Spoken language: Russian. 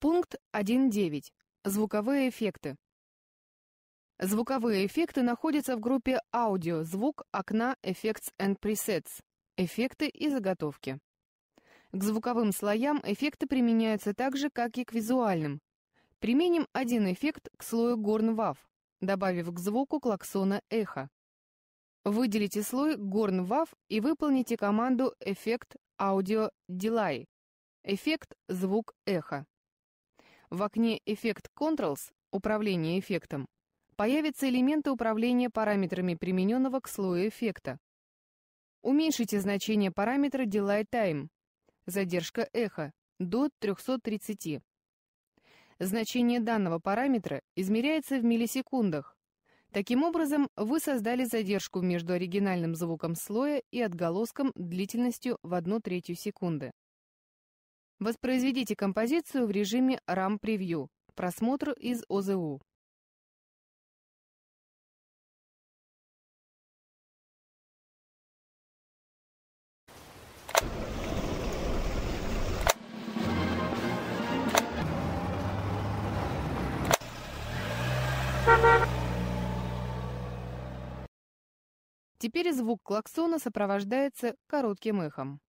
Пункт 1.9. Звуковые эффекты. Звуковые эффекты находятся в группе «Аудио», «Звук», «Окна», «Effects and Presets», «Эффекты» и «Заготовки». К звуковым слоям эффекты применяются так же, как и к визуальным. Применим один эффект к слою Горн-Вав, добавив к звуку клаксона эхо. Выделите слой Горн-Вав и выполните команду «Эффект Audio Delay» — эффект звук эхо. В окне «Effect Controls» — управление эффектом появятся элементы управления параметрами примененного к слою эффекта. Уменьшите значение параметра Delay Time — задержка эха до 330. Значение данного параметра измеряется в миллисекундах. Таким образом, вы создали задержку между оригинальным звуком слоя и отголоском длительностью в 1/3 секунды. Воспроизведите композицию в режиме RAM Preview. Просмотр из ОЗУ. Теперь звук клаксона сопровождается коротким эхом.